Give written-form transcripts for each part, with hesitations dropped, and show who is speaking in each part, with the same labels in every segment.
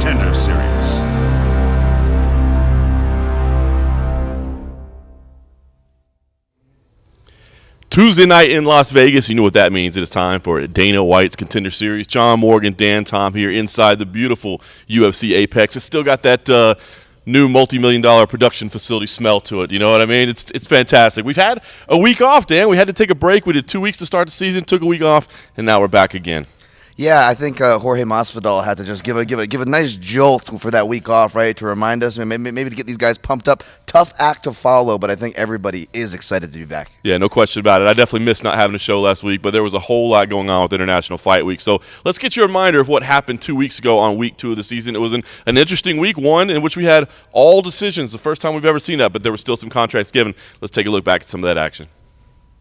Speaker 1: Contender Series.
Speaker 2: Tuesday night in Las Vegas, you know what that means. It is time for Dana White's Contender Series. John Morgan, Dan Tom here inside the beautiful UFC Apex. It's still got that new multi-million-dollar production facility smell to it. You know what I mean? It's fantastic. We've had a week off, Dan. We had to take a break. We did 2 weeks to start the season, took a week off, and now we're back again.
Speaker 3: Yeah, I think Jorge Masvidal had to just give a nice jolt for that week off, right? To remind us, maybe to get these guys pumped up. Tough act to follow, but I think everybody is excited to be back.
Speaker 2: Yeah, no question about it. I definitely missed not having a show last week, but there was a whole lot going on with International Fight Week. So let's get you a reminder of what happened 2 weeks ago on week 2 of the season. It was an interesting week one in which we had all decisions, the first time we've ever seen that, but there were still some contracts given. Let's take a look back at some of that action.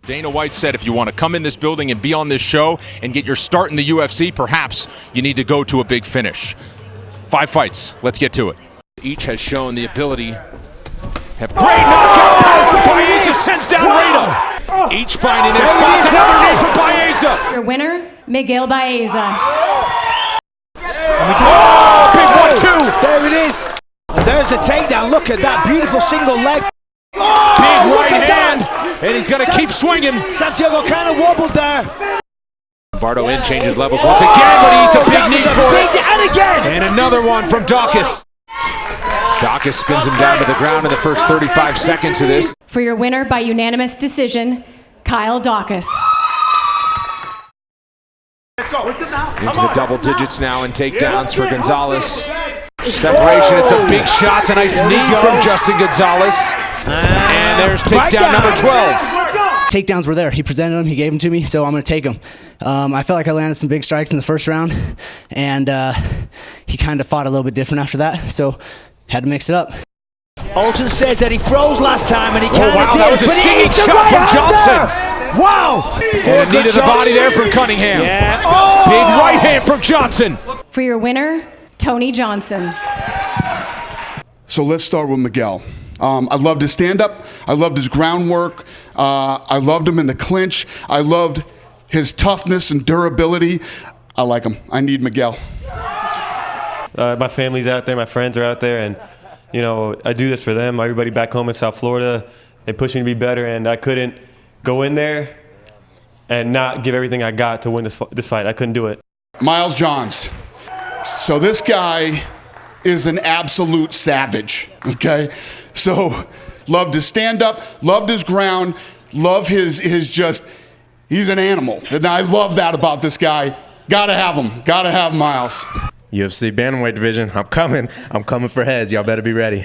Speaker 4: Dana White said if you want to come in this building and be on this show and get your start in the UFC, perhaps you need to go to a big finish. 5 fights. Let's get to it. Each has shown the ability. Have great knockout. Baeza sends down Rado. Each finding their spots. Another knee for Baeza.
Speaker 5: Your winner, Miguel Baeza.
Speaker 4: Oh, big 1-2.
Speaker 6: There it is. And there's the takedown. Look at that beautiful single leg.
Speaker 4: Big right hand, and he's going to keep swinging.
Speaker 6: Santiago kind of wobbled there.
Speaker 4: Bardo in, changes levels once again, but he eats a big knee for it.
Speaker 6: And again.
Speaker 4: And another one from Dawkins. Dawkins spins him down to the ground in the first 35 seconds of this.
Speaker 5: For your winner by unanimous decision, Kyle Dawkins.
Speaker 4: Into the double digits now in takedowns for Gonzalez. Separation, it's a big shot. It's a nice knee from Justin Gonzalez. And there's takedown number 12.
Speaker 7: Takedowns were there. He presented them. He gave them to me, so I'm going to take them. I felt like I landed some big strikes in the first round, and he kind of fought a little bit different after that, so had to mix it up.
Speaker 6: Alton says that he froze last time, and he kind of
Speaker 4: wow,
Speaker 6: did.
Speaker 4: that was a stinging shot from Johnson.
Speaker 6: Wow!
Speaker 4: And a knee to the body there from Cunningham.
Speaker 6: Yeah.
Speaker 4: Oh. Big right hand from Johnson.
Speaker 5: For your winner, Tony Johnson.
Speaker 8: So let's start with Miguel. I loved his stand-up. I loved his groundwork. I loved him in the clinch. I loved his toughness and durability. I like him. I need Miguel.
Speaker 9: My family's out there. My friends are out there. And, you know, I do this for them. Everybody back home in South Florida, they push me to be better. And I couldn't go in there and not give everything I got to win this fight. I couldn't do it.
Speaker 8: Miles Johns. So this guy is an absolute savage, okay? So loved his stand-up, loved his ground, love his just, he's an animal. And I love that about this guy. Gotta have him. Gotta have Miles.
Speaker 10: UFC Bantamweight division, I'm coming for heads. Y'all better be ready.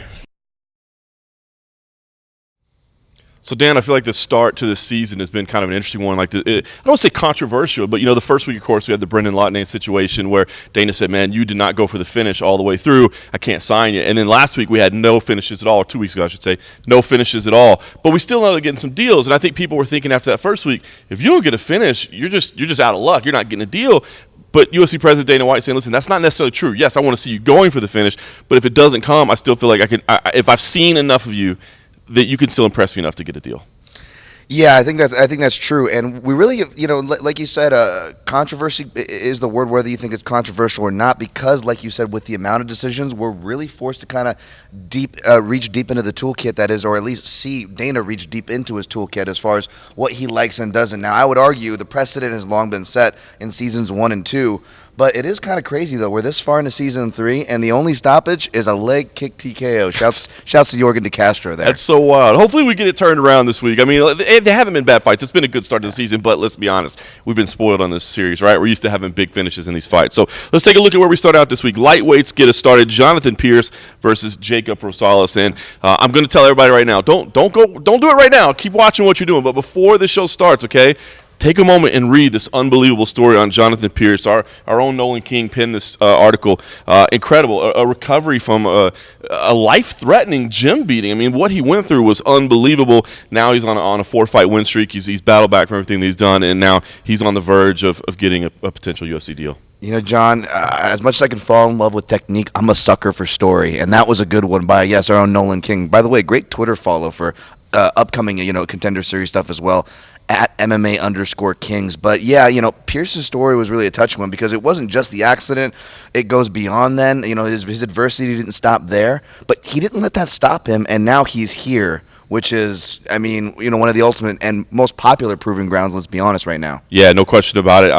Speaker 2: So, Dan, I feel like the start to this season has been kind of an interesting one. Like, I don't want to say controversial, but, you know, the first week, of course, we had the Brendan Lotnane situation where Dana said, man, you did not go for the finish all the way through. I can't sign you. And then last week we had no finishes at all, or 2 weeks ago, I should say, no finishes at all. But we still ended up getting some deals. And I think people were thinking after that first week, if you don't get a finish, you're just out of luck. You're not getting a deal. But UFC President Dana White saying, listen, that's not necessarily true. Yes, I want to see you going for the finish, but if it doesn't come, I still feel like if I've seen enough of you, that you can still impress me enough to get a deal.
Speaker 3: Yeah, I think that's true, and we really, you know, like you said, controversy is the word, whether you think it's controversial or not, because, like you said, with the amount of decisions, we're really forced to kind of reach deep into the toolkit that is, or at least see Dana reach deep into his toolkit as far as what he likes and doesn't. Now, I would argue the precedent has long been set in seasons 1 and 2. But it is kind of crazy, though. We're this far into season 3, and the only stoppage is a leg kick TKO. Shouts to Jorgen De Castro there.
Speaker 2: That's so wild. Hopefully we get it turned around this week. I mean, they haven't been bad fights. It's been a good start to the season, but let's be honest. We've been spoiled on this series, right? We're used to having big finishes in these fights. So let's take a look at where we start out this week. Lightweights get us started. Jonathan Pierce versus Jacob Rosales. And I'm going to tell everybody right now, don't do it right now. Keep watching what you're doing. But before the show starts, okay, take a moment and read this unbelievable story on Jonathan Pierce. Our own Nolan King penned this article. Incredible. A recovery from a life-threatening gym beating. I mean, what he went through was unbelievable. Now he's on a 4-fight win streak. He's battled back from everything that he's done, and now he's on the verge of getting a potential UFC deal.
Speaker 3: You know, John, as much as I can fall in love with technique, I'm a sucker for story, and that was a good one by, yes, our own Nolan King. By the way, great Twitter follow for upcoming, Contender Series stuff as well, at MMA_Kings. But yeah, Pierce's story was really a touching one because it wasn't just the accident. It goes beyond then. You know, his adversity didn't stop there, but he didn't let that stop him, and now he's here, which is, I mean, you know, one of the ultimate and most popular proving grounds, let's be honest, right now.
Speaker 2: Yeah, no question about it.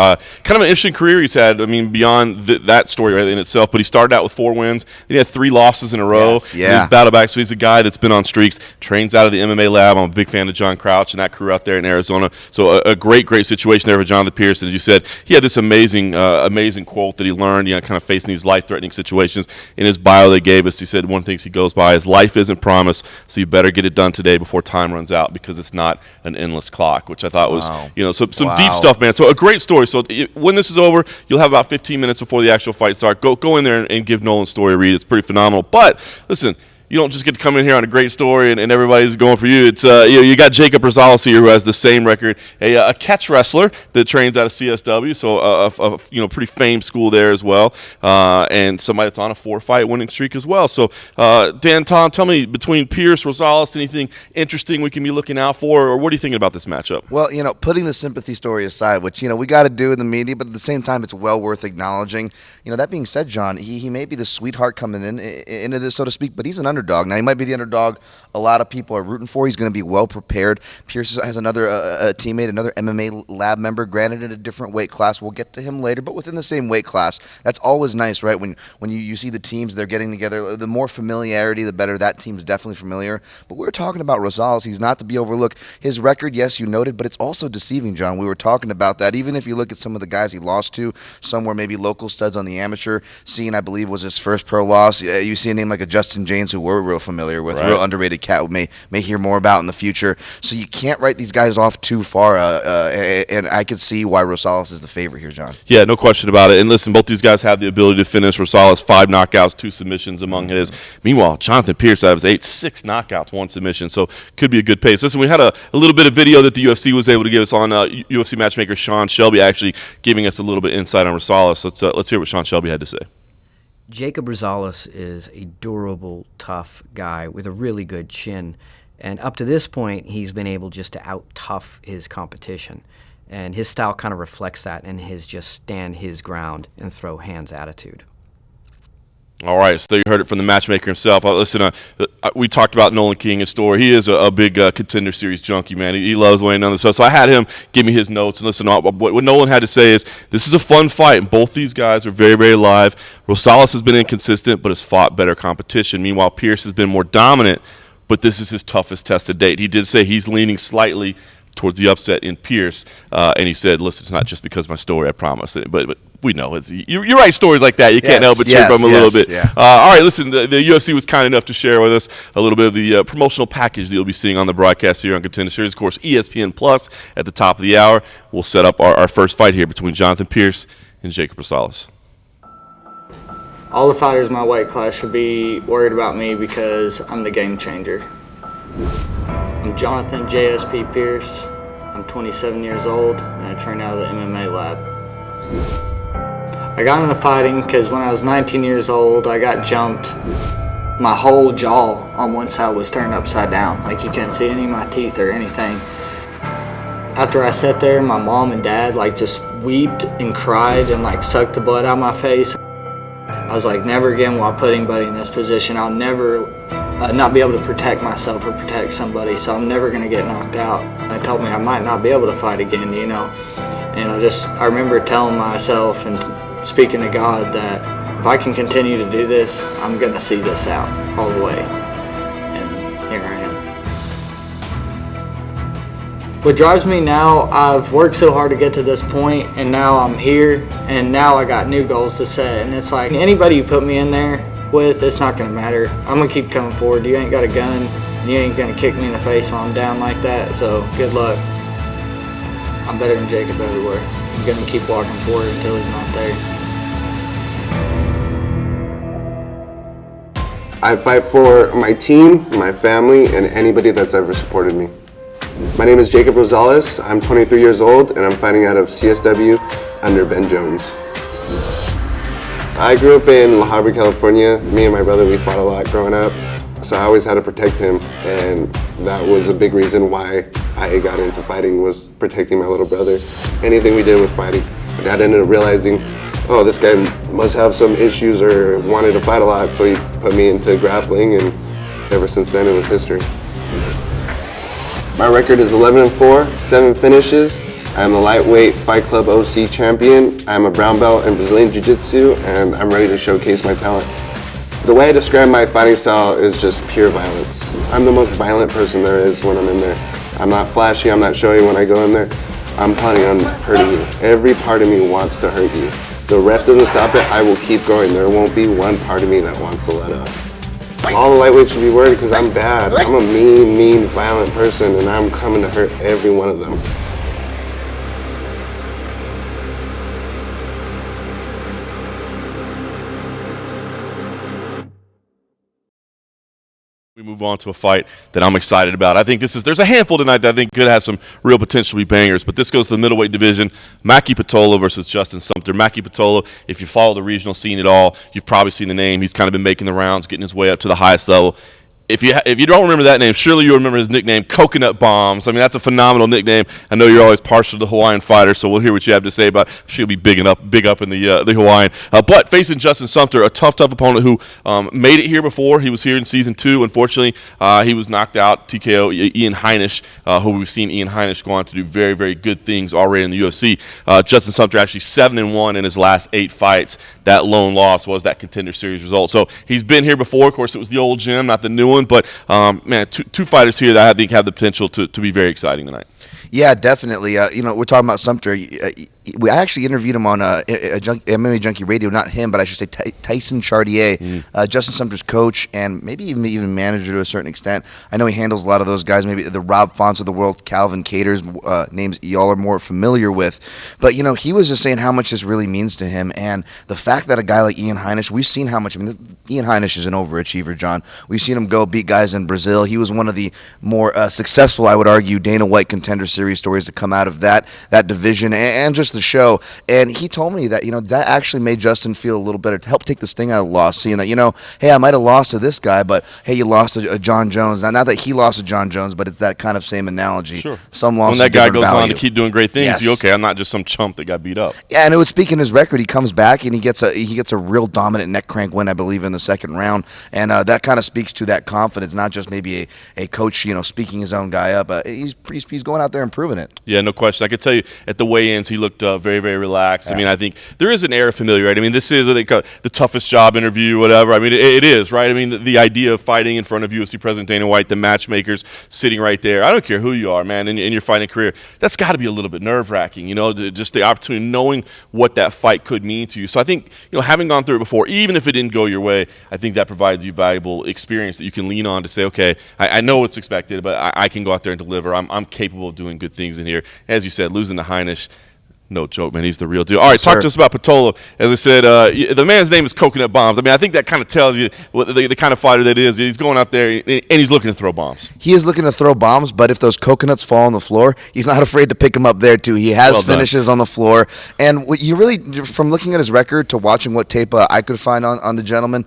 Speaker 2: Kind of an interesting career he's had. I mean, beyond that story right in itself, but he started out with 4 wins. Then he had 3 losses in a row.
Speaker 3: Yes, yeah.
Speaker 2: He's battled back, so he's a guy that's been on streaks, trains out of the MMA lab. I'm a big fan of John Crouch and that crew out there in Arizona. So a great situation there for Jonathan Pierce. And as you said, he had this amazing quote that he learned, you know, kind of facing these life-threatening situations. In his bio they gave us, he said one of the things he goes by is life isn't promised, so you better get it done today before time runs out because it's not an endless clock, which I thought was, you know, some deep stuff, man. So a great story. So when this is over, you'll have about 15 minutes before the actual fight starts. Go in there and give Nolan's story a read. It's pretty phenomenal. But listen, you don't just get to come in here on a great story and everybody's going for you. It's you got Jacob Rosales here who has the same record, a catch wrestler that trains out of CSW, so a pretty famed school there as well, and somebody that's on a 4-fight winning streak as well. So Dan, Tom, tell me, between Pierce, Rosales, anything interesting we can be looking out for, or what are you thinking about this matchup?
Speaker 3: Well, you know, putting the sympathy story aside, which, you know, we got to do in the media, but at the same time, it's well worth acknowledging. You know, that being said, John, he may be the sweetheart coming into this, so to speak, but he's an underdog. Now, he might be the underdog a lot of people are rooting for. He's going to be well prepared. Pierce has another teammate, another MMA lab member, granted in a different weight class. We'll get to him later, but within the same weight class. That's always nice, right? When you see the teams, they're getting together, the more familiarity, the better. That team's definitely familiar. But we're talking about Rosales. He's not to be overlooked. His record, yes, you noted, but it's also deceiving, John. We were talking about that. Even if you look at some of the guys he lost to, some were maybe local studs on the amateur scene, I believe was his first pro loss. You see a name like a Justin James, who we're real familiar with, real underrated cat we may hear more about in the future. So you can't write these guys off too far, and I could see why Rosales is the favorite here, John.
Speaker 2: Yeah, no question about it. And listen, both these guys have the ability to finish. Rosales, 5 knockouts, 2 submissions among his. Meanwhile, Jonathan Pierce out of his 8, 6 knockouts, 1 submission. So could be a good pace. Listen, we had a little bit of video that the UFC was able to give us on UFC matchmaker Sean Shelby, actually giving us a little bit of insight on Rosales. Let's hear what Sean Shelby had to say.
Speaker 1: Jacob Rosales is a durable, tough guy with a really good chin. And up to this point, he's been able just to out-tough his competition. And his style kind of reflects that and his just stand his ground and throw hands attitude.
Speaker 2: All right, so you heard it from the matchmaker himself. Listen, we talked about Nolan King, his story. He is a big Contender Series junkie, man. He loves weighing on the stuff. So I had him give me his notes. And listen, what Nolan had to say is, this is a fun fight, and both these guys are very, very live. Rosales has been inconsistent, but has fought better competition. Meanwhile, Pierce has been more dominant, but this is his toughest test to date. He did say he's leaning slightly towards the upset in Pierce, and he said, listen, it's not just because of my story, I promise. But we know you write stories like that. You can't help but cheer from a little bit.
Speaker 3: Yeah.
Speaker 2: All right, listen, the UFC was kind enough to share with us a little bit of the promotional package that you'll be seeing on the broadcast here on Contender Series. Of course, ESPN Plus at the top of the hour. We'll set up our first fight here between Jonathan Pierce and Jacob Rosales.
Speaker 11: All the fighters in my weight class should be worried about me because I'm the game changer. I'm Jonathan JSP Pierce. I'm 27 years old, and I train out of the MMA lab. I got into fighting because when I was 19 years old, I got jumped. My whole jaw on one side was turned upside down. Like, you couldn't see any of my teeth or anything. After I sat there, my mom and dad just wept and cried and sucked the blood out of my face. I was like, never again will I put anybody in this position. I'll never not be able to protect myself or protect somebody, so I'm never going to get knocked out. They told me I might not be able to fight again, you know. And I remember telling myself and speaking to God that if I can continue to do this, I'm going to see this out all the way. And here I am. What drives me now, I've worked so hard to get to this point, and now I'm here, and now I got new goals to set. And it's like, anybody you put me in there with, it's not going to matter. I'm going to keep coming forward. You ain't got a gun, and you ain't going to kick me in the face while I'm down like that, so good luck. I'm better than Jacob everywhere. I'm going to keep walking forward until he's not there.
Speaker 12: I fight for my team, my family, and anybody that's ever supported me. My name is Jacob Rosales. I'm 23 years old, and I'm fighting out of CSW under Ben Jones. I grew up in La Habra, California. Me and my brother, we fought a lot growing up, so I always had to protect him, and that was a big reason why I got into fighting, was protecting my little brother. Anything we did was fighting. My dad ended up realizing, oh, this guy must have some issues or wanted to fight a lot, so he put me into grappling, and ever since then it was history. My record is 11-4, 7 finishes. I am the lightweight Fight Club OC champion. I am a brown belt in Brazilian Jiu-Jitsu, and I'm ready to showcase my talent. The way I describe my fighting style is just pure violence. I'm the most violent person there is when I'm in there. I'm not flashy, I'm not showy when I go in there. I'm planning on hurting you. Every part of me wants to hurt you. The ref doesn't stop it, I will keep going. There won't be one part of me that wants to let up. All the lightweights should be worried because I'm bad. I'm a mean, violent person, and I'm coming to hurt every one of them.
Speaker 2: We move on to a fight that I'm excited about. I think there's a handful tonight that I think could have some real potential to be bangers, but this goes to the middleweight division. Maki Patola versus Justin Sumter. Maki Patola, if you follow the regional scene at all, you've probably seen the name. He's kind of been making the rounds, getting his way up to the highest level. If you don't remember that name, surely you'll remember his nickname, Coconut Bombs. I mean, that's a phenomenal nickname. I know you're always partial to the Hawaiian fighter, so we'll hear what you have to say about. She'll be big up in the Hawaiian. But facing Justin Sumter, a tough opponent who made it here before. He was here in season 2. Unfortunately, he was knocked out. TKO Ian Heinisch, who we've seen Ian Heinisch go on to do very, very good things already in the UFC. Justin Sumter actually 7-1 in his last 8 fights. That lone loss was that Contender Series result. So he's been here before. Of course, it was the old gym, not the new one. But, man, two fighters here that I think have the potential to be very exciting tonight.
Speaker 3: Yeah, definitely. We're talking about Sumter. I actually interviewed him on MMA Junkie Radio. Not him, but I should say Tyson Chartier, Justin Sumter's coach, and maybe even manager to a certain extent. I know he handles a lot of those guys, maybe the Rob Fonts of the world, Calvin Caters, names y'all are more familiar with. But, he was just saying how much this really means to him. And the fact that a guy like Ian Heinisch, we've seen how much. Ian Heinisch is an overachiever, John. We've seen him go beat guys in Brazil. He was one of the more successful, I would argue, Dana White Contender Series stories to come out of that division and just the show. And he told me that, that actually made Justin feel a little better, to help take the sting out of the loss, seeing that, hey, I might have lost to this guy, but hey, you lost to John Jones. Not that he lost to John Jones, but it's that kind of same analogy.
Speaker 2: Sure.
Speaker 3: Some losses,
Speaker 2: when that guy goes
Speaker 3: value.
Speaker 2: on to keep doing great things,
Speaker 3: Yes.
Speaker 2: you okay, I'm not just some chump that got beat up.
Speaker 3: Yeah, and it would speak in his record. He comes back and he gets a real dominant neck crank win, I believe, in the second round. And that kind of speaks to that confidence, not just maybe a coach, speaking his own guy up. He's going out there and proving it.
Speaker 2: Yeah, no question. I could tell you at the weigh-ins, he looked very, very relaxed. Yeah. I mean, I think there is an air of familiarity. I mean, this is what they call the toughest job interview, whatever. I mean, it is, right? I mean, the idea of fighting in front of UFC President Dana White, the matchmakers sitting right there. I don't care who you are, man, in your fighting career. That's got to be a little bit nerve-wracking, just the opportunity, knowing what that fight could mean to you. So I think, having gone through it before, even if it didn't go your way, I think that provides you valuable experience that you can lean on to say, okay, I know what's expected, but I can go out there and deliver. I'm capable of doing good things in here. As you said, losing to Heinisch, no joke, man. He's the real deal. All right, talk to us about Patola. As I said, the man's name is Coconut Bombs. I mean, I think that kind of tells you what the kind of fighter that is. He's going out there, and he's looking to throw bombs.
Speaker 3: He is looking to throw bombs, but if those coconuts fall on the floor, he's not afraid to pick them up there, too. He has finishes on the floor. And what you really, from looking at his record to watching what tape I could find on the gentleman,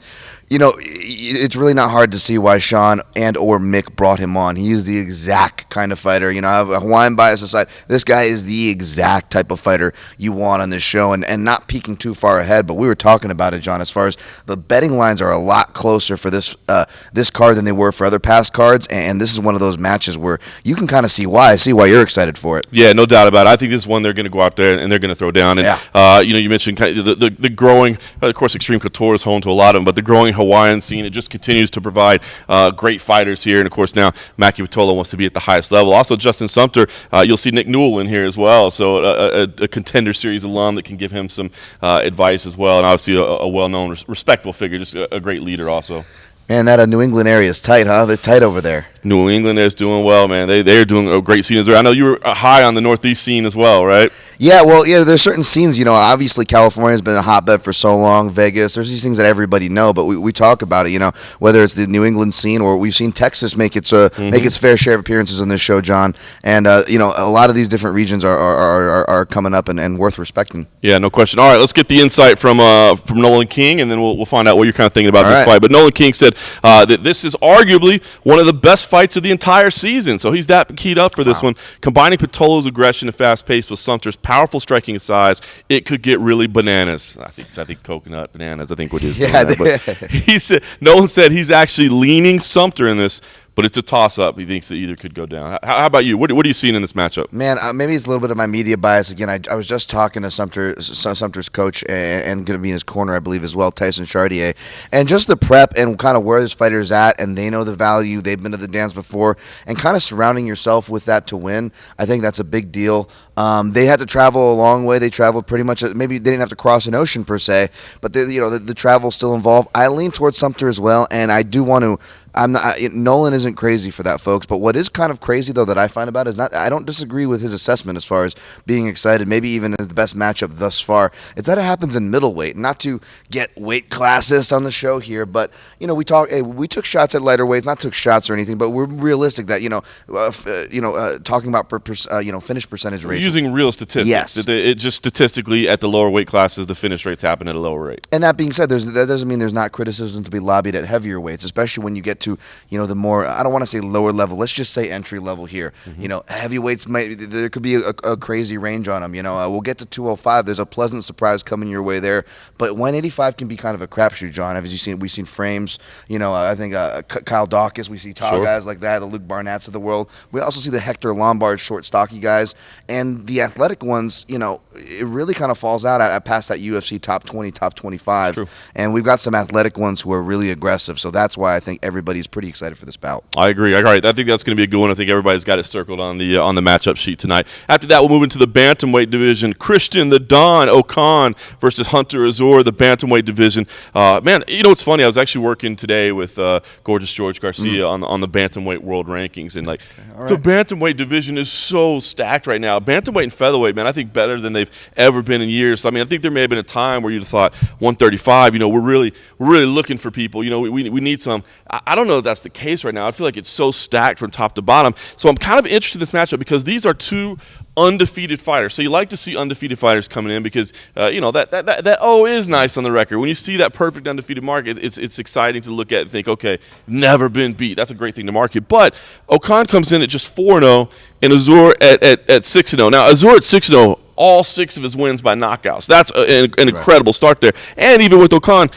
Speaker 3: it's really not hard to see why Sean and or Mick brought him on. He is the exact kind of fighter. I have a Hawaiian bias aside. This guy is the exact type of fighter you want on this show, and not peeking too far ahead. But we were talking about it, John, as far as the betting lines are a lot closer for this card than they were for other past cards. And this is one of those matches where you can kind of see why. I see why you're excited for it.
Speaker 2: Yeah, no doubt about it. I think this is one they're going to go out there and they're going to throw down. And you mentioned kind of the growing, of course, Extreme Couture is home to a lot of them, but the growing Hawaiian scene, it just continues to provide great fighters here. And, of course, now Maki Patola wants to be at the highest level. Also, Justin Sumter, you'll see Nick Newell in here as well. So a Contender Series alum that can give him some advice as well. And obviously a well-known, respectable figure, just a great leader also.
Speaker 3: Man, that New England area is tight, huh? They're tight over there.
Speaker 2: New England is doing well, man. They're doing a great scene as well. I know you were high on the Northeast scene as well, right?
Speaker 3: Yeah, there's certain scenes, obviously California's been a hotbed for so long, Vegas, there's these things that everybody know, but we talk about it, whether it's the New England scene or we've seen Texas make its fair share of appearances on this show, John, and, a lot of these different regions are coming up and worth respecting.
Speaker 2: Yeah, no question. All right, let's get the insight from Nolan King, and then we'll find out what you're kind of thinking about this fight. But Nolan King said that this is arguably one of the best fights of the entire season. So he's that keyed up for this one. Combining Patola's aggression and fast pace with Sumter's powerful striking and size, it could get really bananas. I think coconut bananas. I think what is.
Speaker 3: Yeah,
Speaker 2: but he said Nolan said he's actually leaning Sumter in this. But it's a toss-up. He thinks that either could go down. How about you? What are you seeing in this matchup?
Speaker 3: Man, maybe it's a little bit of my media bias. Again, I was just talking to Sumter's coach and going to be in his corner, I believe, as well, Tyson Chartier. And just the prep and kind of where this fighter's at, and they know the value. They've been to the dance before. And kind of surrounding yourself with that to win, I think that's a big deal. They had to travel a long way. They traveled pretty much. Maybe they didn't have to cross an ocean, per se, but the travel still involved. I lean towards Sumter as well, and I do want to. Nolan isn't crazy for that, folks. But what is kind of crazy, though, that I find about it is I don't disagree with his assessment as far as being excited, maybe even as the best matchup thus far. It's that it happens in middleweight. Not to get weight classist on the show here, but we took shots at lighter weights, not took shots or anything, but we're realistic that talking about finish percentage rates.
Speaker 2: Using real statistics.
Speaker 3: Yes.
Speaker 2: It just statistically at the lower weight classes, the finish rates happen at a lower rate.
Speaker 3: And that being said, that doesn't mean there's not criticism to be lobbied at heavier weights, especially when you get to the more, I don't want to say lower level, let's just say entry level here. Heavyweights there could be a crazy range on them. We'll get to 205. There's a pleasant surprise coming your way there, but 185 can be kind of a crapshoot, John. As we've seen frames. I think Kyle Dawkins. We see tall guys like that, the Luke Barnett's of the world. We also see the Hector Lombard, short, stocky guys, and the athletic ones. It really kind of falls out at past that UFC top 20, top 25,
Speaker 2: True.
Speaker 3: And we've got some athletic ones who are really aggressive. So that's why I think everybody's pretty excited for this bout.
Speaker 2: I agree. All right, I think that's going to be a good one. I think everybody's got it circled on the matchup sheet tonight. After that, we'll move into the bantamweight division. Christian the Don Ocon versus Hunter Azor, the bantamweight division. Man, it's funny. I was actually working today with Gorgeous George Garcia on the bantamweight world rankings, and the bantamweight division is so stacked right now. Bantamweight and featherweight, man, I think better than they've ever been in years. So, I think there may have been a time where you'd have thought 135. We're really looking for people. We need some. I don't know if that's the case right now. I feel like it's so stacked from top to bottom. So I'm kind of interested in this matchup because these are two undefeated fighters. So you like to see undefeated fighters coming in because that is nice on the record. When you see that perfect undefeated mark, it's exciting to look at and think, okay, never been beat. That's a great thing to market. But Ocon comes in at just 4-0 and Azor at 6-0. Now Azor at 6-0, all 6 of his wins by knockouts. That's an incredible start there. And even with Ocon,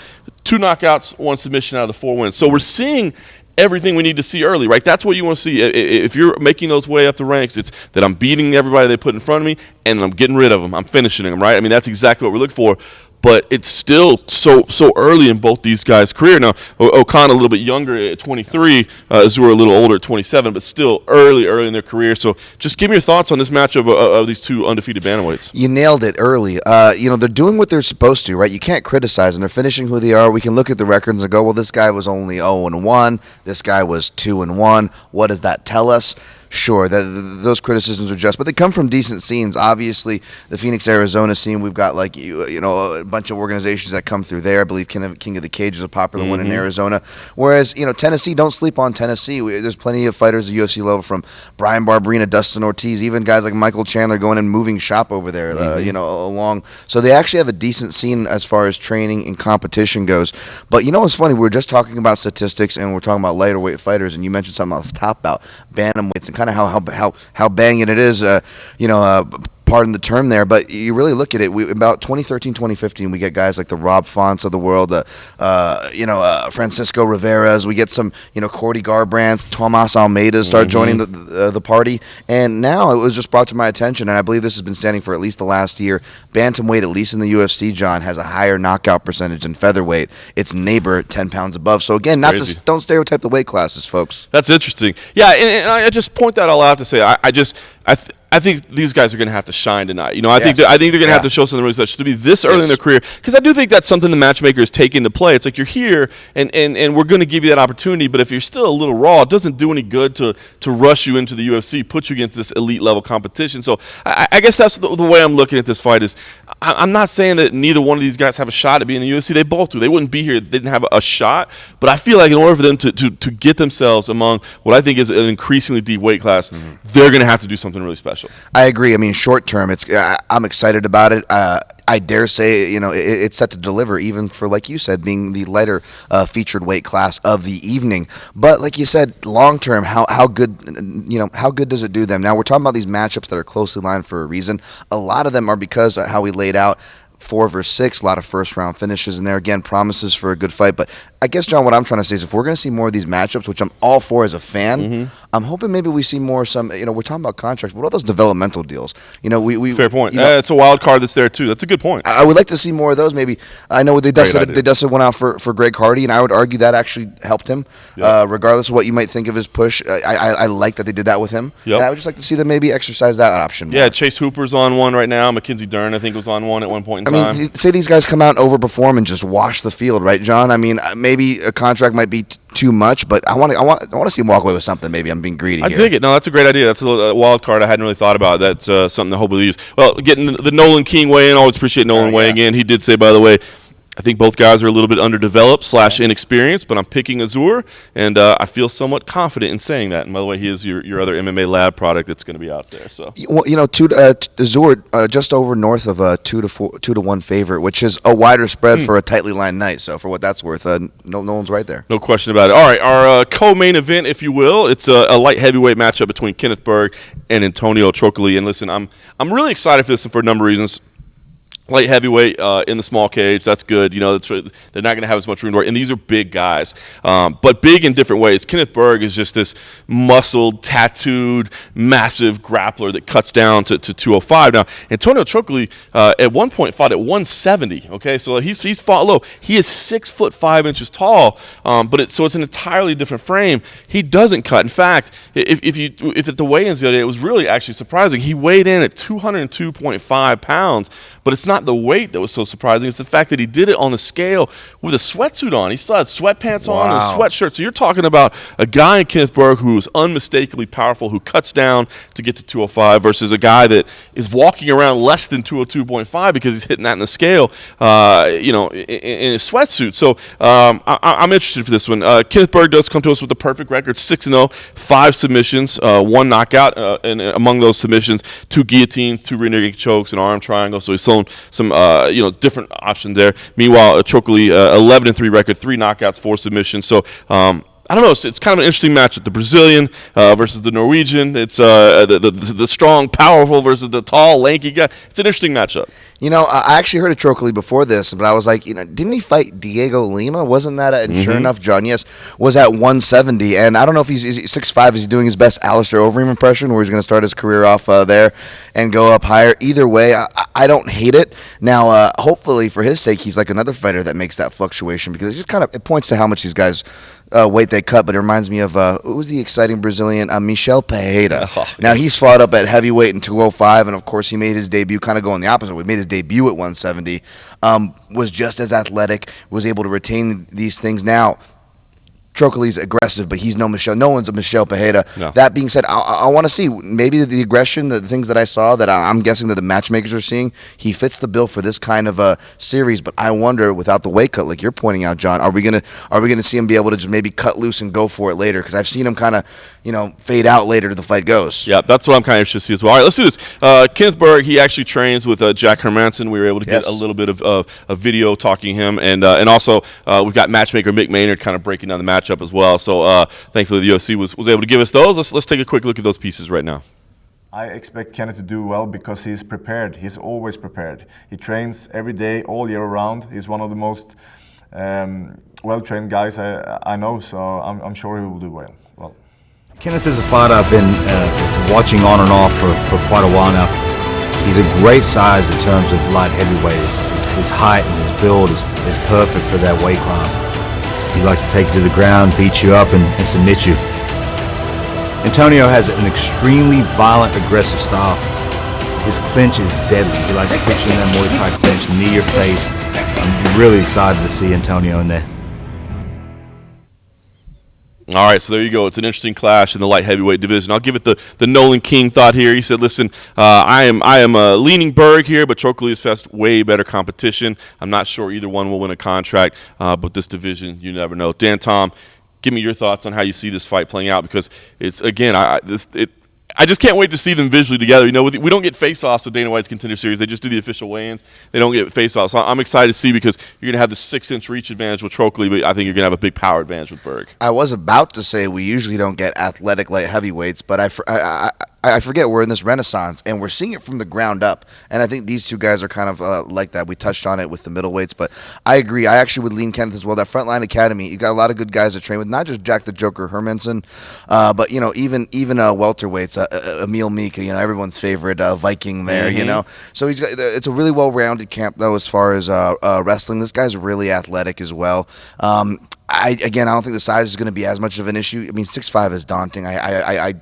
Speaker 2: 2 knockouts, 1 submission out of the 4 wins. So we're seeing everything we need to see early, right? That's what you want to see. If you're making those way up the ranks, it's that I'm beating everybody they put in front of me, and I'm getting rid of them. I'm finishing them, right? That's exactly what we're looking for. But it's still so early in both these guys' career. Now, Ocon a little bit younger at 23, Azor a little older at 27, but still early in their career. So just give me your thoughts on this matchup of these two undefeated bantamweights.
Speaker 3: You nailed it early. They're doing what they're supposed to, right? You can't criticize them. They're finishing who they are. We can look at the records and go, well, this guy was only 0-1. This guy was 2-1. What does that tell us? Sure, those criticisms are just, but they come from decent scenes. Obviously, the Phoenix, Arizona scene, we've got a bunch of organizations that come through there. I believe King of the Cage is a popular one in Arizona. Whereas, Tennessee, don't sleep on Tennessee. There's plenty of fighters at UFC level, from Brian Barberena, Dustin Ortiz, even guys like Michael Chandler going and moving shop over there, along. So they actually have a decent scene as far as training and competition goes. But what's funny? We were just talking about statistics and we're talking about lighter weight fighters, and you mentioned something about the top bout, bantamweights, and kind of how banging it is, pardon the term there, but you really look at it, about 2013, 2015, we get guys like the Rob Fonts of the world, Francisco Rivera's, we get some, Cordy Garbrandt, Tomas Almeida start joining the party, and now it was just brought to my attention, and I believe this has been standing for at least the last year. Bantamweight, at least in the UFC, John, has a higher knockout percentage than featherweight. Its neighbor, 10 pounds above. So again, don't stereotype the weight classes, folks.
Speaker 2: That's interesting. Yeah, and I just point that all out to say, I think these guys are going to have to shine tonight. I think they're going to have to show something really special to be this early in their career, because I do think that's something the matchmakers take into play. It's like, you're here, and we're going to give you that opportunity, but if you're still a little raw, it doesn't do any good to rush you into the UFC, put you against this elite level competition. So I guess that's the way I'm looking at this fight. Is I'm not saying that neither one of these guys have a shot at being in the UFC. They both do. They wouldn't be here if they didn't have a shot. But I feel like in order for them to get themselves among what I think is an increasingly deep weight class, they're going to have to do something really special. matchup.
Speaker 3: I agree. I mean, short term, I'm excited about it. I dare say, it's set to deliver, even for, like you said, being the lighter featured weight class of the evening. But like you said, long term, how good does it do them? Now we're talking about these matchups that are closely lined for a reason. A lot of them are because of how we laid out 4 versus 6, a lot of first round finishes in there. Again, promises for a good fight. But I guess, John, what I'm trying to say is if we're going to see more of these matchups, which I'm all for as a fan, I'm hoping maybe we see more we're talking about contracts, but what are those developmental deals?
Speaker 2: Fair point. It's a wild card that's there too. That's a good point.
Speaker 3: I would like to see more of those. Maybe I know they dusted one out for Greg Hardy, and I would argue that actually helped him, regardless of what you might think of his push. I like that they did that with him.
Speaker 2: Yep.
Speaker 3: I would just like to see them maybe exercise that option more.
Speaker 2: Yeah, Chase Hooper's on one right now. Mackenzie Dern, I think, was on one at one point in time.
Speaker 3: I mean, say these guys come out and overperform and just wash the field, right, John? I mean, maybe a contract might be too much, but I want to see him walk away with something. Maybe I'm being greedy.
Speaker 2: I dig it. No, that's a great idea. That's a wild card I hadn't really thought about. That's something to hopefully use. Well, getting the Nolan King weigh in. Always appreciate Nolan weighing in. He did say, by the way, I think both guys are a little bit underdeveloped / inexperienced, but I'm picking Azur, and I feel somewhat confident in saying that. And by the way, he is your other MMA Lab product that's going to be out there. So,
Speaker 3: well, Azur just over north of a 2-1 favorite, which is a wider spread for a tightly lined night. So, for what that's worth, Nolan's right there.
Speaker 2: No question about it. All right, our co-main event, if you will, it's a light heavyweight matchup between Kenneth Berg and Antonio Trolli. And listen, I'm really excited for this for a number of reasons. Light heavyweight in the small cage, that's good. They're not going to have as much room to work. And these are big guys, but big in different ways. Kenneth Berg is just this muscled, tattooed, massive grappler that cuts down to 205. Now, Antonio Trolli at one point fought at 170. Okay, so he's fought low. He is 6'5" tall, but it's an entirely different frame. He doesn't cut. In fact, if at the weigh-ins the other day, it was really actually surprising. He weighed in at 202.5 pounds, but it's not the weight that was so surprising. It's the fact that he did it on the scale with a sweatsuit on. He still had sweatpants on and a sweatshirt. So you're talking about a guy in Kenneth Berg who is unmistakably powerful, who cuts down to get to 205 versus a guy that is walking around less than 202.5 because he's hitting that in the scale, in his sweatsuit. So I'm interested for this one. Kenneth Berg does come to us with the perfect record, 6-0, 5 submissions, 1 knockout, and among those submissions, 2 guillotines, 2 rear naked chokes, an arm triangle. So he's thrown some different options there. Meanwhile, Trolli 11-3 record, 3 knockouts, 4 submissions. So I don't know. It's kind of an interesting matchup. The Brazilian versus the Norwegian. It's the strong, powerful versus the tall, lanky guy. It's an interesting matchup.
Speaker 3: I actually heard of Trolli before this, but I was like, didn't he fight Diego Lima? Wasn't that and sure enough, John, yes, was at 170. And I don't know if he's 6'5". Is he doing his best Alistair Overeem impression, where he's going to start his career off there and go up higher? Either way, I don't hate it. Now, hopefully for his sake, he's like another fighter that makes that fluctuation, because it points to how much these guys weight they cut. But it reminds me of who was the exciting Brazilian, Michel Pereira. Now he's fought up at heavyweight in 205, and of course he made his debut kind of going the opposite way. He made his debut at 170, was just as athletic, was able to retain these things. Now Trolli's aggressive, but he's no one's a Michel Pereira. No. That being said, I want to see maybe the aggression, the things that I saw that I'm guessing that the matchmakers are seeing. He fits the bill for this kind of a series, but I wonder, without the weight cut, like you're pointing out, John, are we gonna see him be able to just maybe cut loose and go for it later? Because I've seen him kind of fade out later as the fight goes.
Speaker 2: Yeah, that's what I'm kind of interested to see as well. All right, let's do this. Kenneth Berg, he actually trains with Jack Hermanson. We were able to get a little bit of a video talking him, and also we've got matchmaker Mick Maynard kind of breaking down the matchup as well. So thankfully the UFC was able to give us those. Let's take a quick look at those pieces right now.
Speaker 13: I expect Kenneth to do well because he's prepared. He's always prepared. He trains every day, all year round. He's one of the most well-trained guys I know, so I'm sure he will do well.
Speaker 14: Kenneth is a fighter I've been watching on and off for quite a while now. He's a great size in terms of light heavyweight. His height and his build is perfect for that weight class. He likes to take you to the ground, beat you up, and submit you. Antonio has an extremely violent, aggressive style. His clinch is deadly. He likes to put you in that Muay Thai clinch, knee your face. I'm really excited to see Antonio in there.
Speaker 2: All right, so there you go. It's an interesting clash in the light heavyweight division. I'll give it the Nolan King thought here. He said, "Listen, I am leaning Berg here, but Trolli has faced way better competition. I'm not sure either one will win a contract, but this division, you never know." Dan, Tom, give me your thoughts on how you see this fight playing out, because it's again, I just can't wait to see them visually together. You know, we don't get face-offs with Dana White's Contender Series. They just do the official weigh-ins. They don't get face-offs. So I'm excited to see because you're going to have the 6-inch reach advantage with Trolli, but I think you're going to have a big power advantage with Berg.
Speaker 3: I was about to say we usually don't get athletic light heavyweights, but I forget we're in this renaissance, and we're seeing it from the ground up. And I think these two guys are kind of like that. We touched on it with the middleweights, but I agree. I actually would lean Kenneth as well. That Frontline Academy, you got a lot of good guys to train with, not just Jack the Joker Hermanson, but, you know, even welterweights, Emil Meek, you know, everyone's favorite Viking there, you know. So it's a really well-rounded camp, though, as far as wrestling. This guy's really athletic as well. I don't think the size is going to be as much of an issue. I mean, 6'5" is daunting. I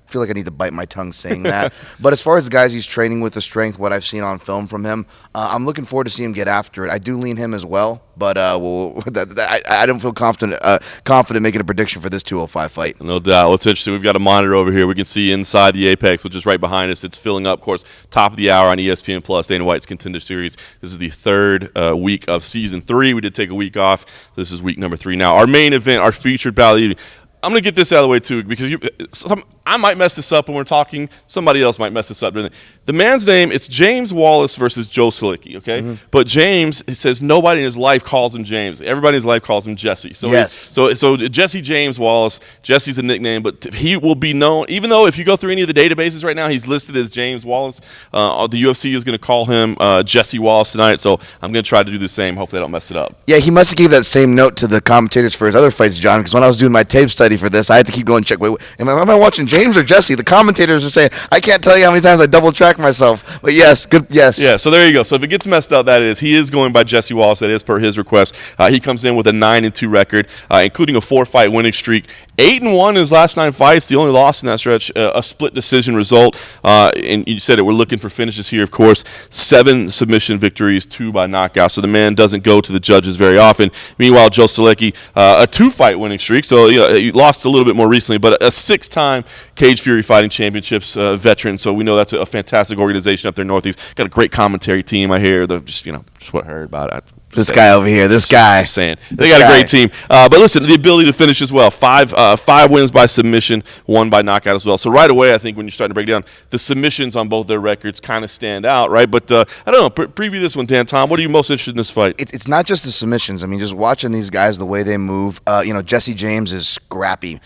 Speaker 3: feel like I need to bite my tongue saying that. But as far as the guys he's training with, the strength, what I've seen on film from him, I'm looking forward to seeing him get after it. I do lean him as well, but I don't feel confident making a prediction for this 205 fight.
Speaker 2: No doubt. Well, it's interesting. We've got a monitor over here. We can see inside the Apex, which is right behind us. It's filling up, of course, top of the hour on ESPN Plus, Dana White's Contender Series. This is the third week of Season 3. We did take a week off. This is week number 3 now. Our main event, our featured battle. I'm going to get this out of the way, too, because I might mess this up when we're talking. Somebody else might mess this up. The man's name, it's James Wallace versus Joe Salicki, okay? Mm-hmm. But James, it says nobody in his life calls him James. Everybody in his life calls him Jesse. So
Speaker 3: yes.
Speaker 2: So Jesse James Wallace, Jesse's a nickname, but he will be known, even though if you go through any of the databases right now, he's listed as James Wallace. The UFC is going to call him Jesse Wallace tonight, so I'm going to try to do the same. Hopefully I don't mess it up.
Speaker 3: Yeah, he must have gave that same note to the commentators for his other fights, John, because when I was doing my tape study for this, I had to keep going and check. Wait, am I watching James or Jesse? The commentators are saying, I can't tell you how many times I double-track myself. But yes, good, yes.
Speaker 2: Yeah, so there you go. So if it gets messed up, he is going by Jesse Wallace. That is per his request. He comes in with a 9-2 record, including a 4-fight winning streak. 8-1 in his last 9 fights. The only loss in that stretch, a split decision result. And you said it. We're looking for finishes here, of course. 7 submission victories, 2 by knockout. So the man doesn't go to the judges very often. Meanwhile, Joe Salicki, a 2-fight winning streak. So he lost a little bit more recently, but a 6-time Cage Fury Fighting Championships veteran. So we know that's a fantastic organization up there Northeast. Got a great commentary team. I hear just what I heard about it.
Speaker 3: This guy over here, this guy.
Speaker 2: Saying they got a great team, but listen, the ability to finish as well. 5 wins by submission, 1 by knockout as well. So right away, I think when you're starting to break down the submissions on both their records, kind of stand out, right? But I don't know. Preview this one, Dan. Tom, what are you most interested in this fight?
Speaker 3: It's not just the submissions. I mean, just watching these guys, the way they move. Jesse James is scrappy.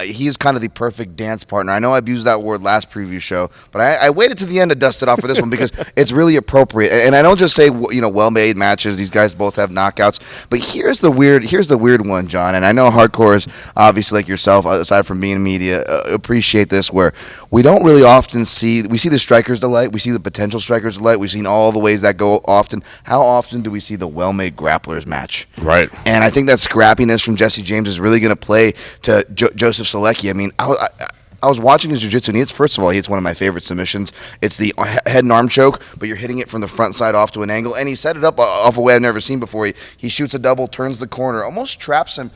Speaker 3: He is kind of the perfect dance partner. I know I've used that word last preview show, but I waited to the end to dust it off for this one because it's really appropriate. And I don't just say well-made matches. These guys both have knockouts, but here's the weird one, John. And I know hardcores, obviously like yourself, aside from being in media, appreciate this. Where we don't really often see the strikers delight, we see the potential strikers delight. We've seen all the ways that go often. How often do we see the well-made grapplers match?
Speaker 2: Right.
Speaker 3: And I think that scrappiness from Jesse James is really going to play to Joseph Salicki. I mean, I was watching his jiu-jitsu, and first of all, it's one of my favorite submissions. It's the head and arm choke, but you're hitting it from the front side off to an angle, and he set it up off a way I've never seen before. He shoots a double, turns the corner, almost traps him.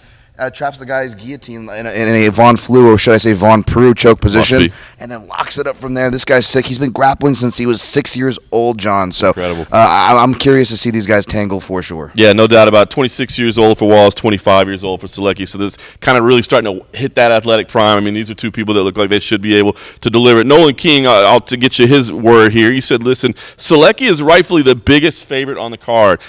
Speaker 3: Traps the guy's guillotine in a Von Flue, or should I say Von Peru choke position, and then locks it up from there. This guy's sick. He's been grappling since he was 6 years old, John. So I'm curious to see these guys tangle for sure.
Speaker 2: Yeah, no doubt about it. 26 years old for Wallace, 25 years old for Salicki. So this kind of really starting to hit that athletic prime. I mean, these are two people that look like they should be able to deliver it. Nolan King, to get you his word here, he said, listen, Salicki is rightfully the biggest favorite on the card.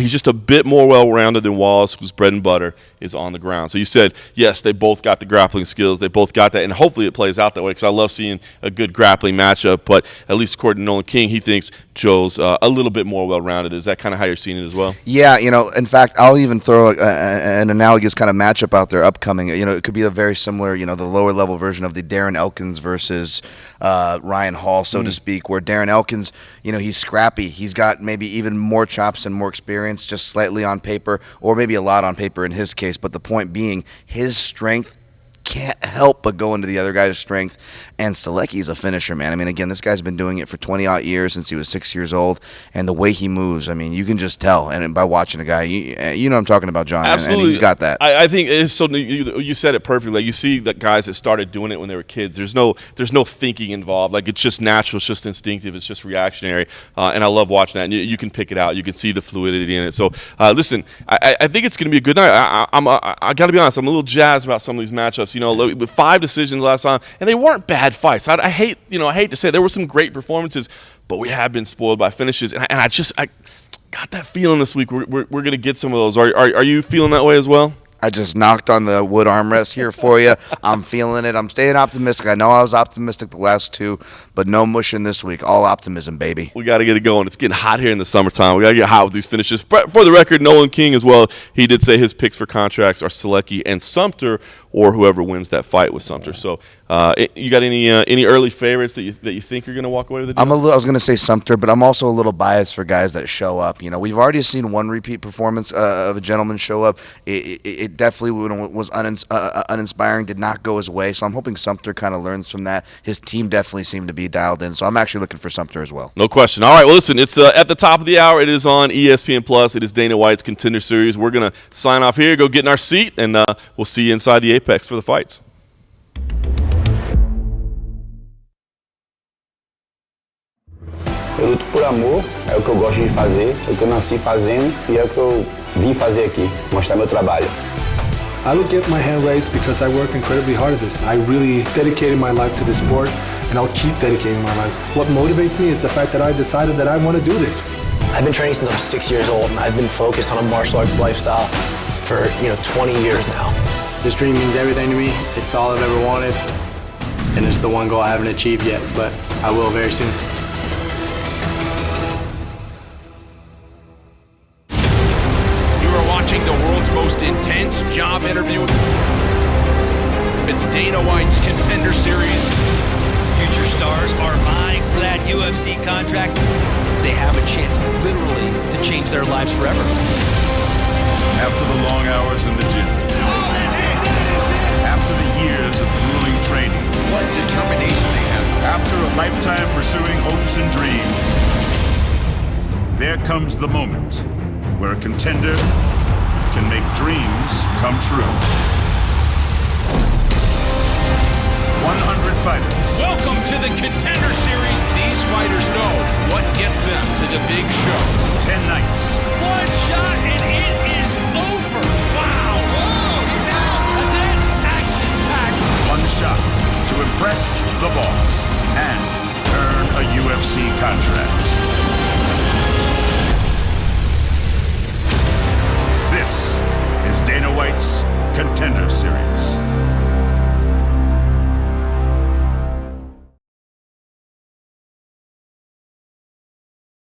Speaker 2: He's just a bit more well-rounded than Wallace, whose bread and butter is on the ground. So you said, yes, they both got the grappling skills. They both got that, and hopefully it plays out that way because I love seeing a good grappling matchup. But at least according to Nolan King, he thinks Joe's a little bit more well-rounded. Is that kind of how you're seeing it as well?
Speaker 3: Yeah, in fact, I'll even throw an analogous kind of matchup out there upcoming. It could be a very similar, the lower-level version of the Darren Elkins versus Ryan Hall, so to speak, where Darren Elkins, he's scrappy. He's got maybe even more chops and more experience, just slightly on paper, or maybe a lot on paper in his case. But the point being, his strength can't help but go into the other guy's strength. And Salicki's a finisher, man. I mean, again, this guy's been doing it for 20-odd years since he was 6 years old. And the way he moves, I mean, you can just tell. And by watching a guy, you know what I'm talking about, John.
Speaker 2: Absolutely.
Speaker 3: And he's got that.
Speaker 2: I think it's so you said it perfectly. Like, you see the guys that started doing it when they were kids. There's no thinking involved. Like, it's just natural. It's just instinctive. It's just reactionary. And I love watching that. And you can pick it out. You can see the fluidity in it. So, listen, I think it's going to be a good night. I got to be honest. I'm a little jazzed about some of these matchups times. With 5 decisions last time, and they weren't bad fights. I hate to say it. There were some great performances, but we have been spoiled by finishes, and I got that feeling this week we're going to get some of those. Are you feeling that way as well?
Speaker 3: I just knocked on the wood armrest here for you. I'm feeling it. I'm staying optimistic. I know I was optimistic the last 2, but no mushing this week. All optimism, baby.
Speaker 2: We got to get it going. It's getting hot here in the summertime. We got to get hot with these finishes. For the record, Nolan King as well, he did say his picks for contracts are Salci and Sumter, or whoever wins that fight with Sumter. So you got any early favorites that you think you're going to walk away with the deal?
Speaker 3: I was going to say Sumter, but I'm also a little biased for guys that show up. We've already seen one repeat performance of a gentleman show up. It definitely was uninspiring, did not go his way. So I'm hoping Sumter kind of learns from that. His team definitely seemed to be dialed in. So I'm actually looking for Sumter as well.
Speaker 2: No question. All right, well, listen, it's at the top of the hour. It is on ESPN+. It is Dana White's Contender Series. We're going to sign off here, go get in our seat, and we'll see you inside the Apex for the fights.
Speaker 15: Eu luto por amor, é o que eu gosto de fazer, é o que eu nasci fazendo e é o que eu vim fazer aqui, mostrar meu trabalho.
Speaker 16: I will get my hand raised because I work incredibly hard at this. I really dedicated my life to this sport, and I'll keep dedicating my life. What motivates me is the fact that I decided that I want to do this.
Speaker 17: I've been training since I was 6 years old, and I've been focused on a martial arts lifestyle for 20 years now.
Speaker 18: This dream means everything to me. It's all I've ever wanted, and it's the one goal I haven't achieved yet, but I will very soon.
Speaker 4: Watching the world's most intense job interview. It's Dana White's Contender Series.
Speaker 19: Future stars are vying for that UFC contract. They have a chance literally to change their lives forever.
Speaker 20: After the long hours in the gym. After the years of grueling training.
Speaker 21: What determination they have.
Speaker 20: After a lifetime pursuing hopes and dreams. There comes the moment where a contender can make dreams come true. 100 fighters.
Speaker 4: Welcome to the Contender Series. These fighters know what gets them to the big show.
Speaker 20: 10 nights.
Speaker 19: One shot and it is over. Wow.
Speaker 21: Whoa, he's out.
Speaker 19: That's it. Action-packed.
Speaker 20: One shot to impress the boss and earn a UFC contract.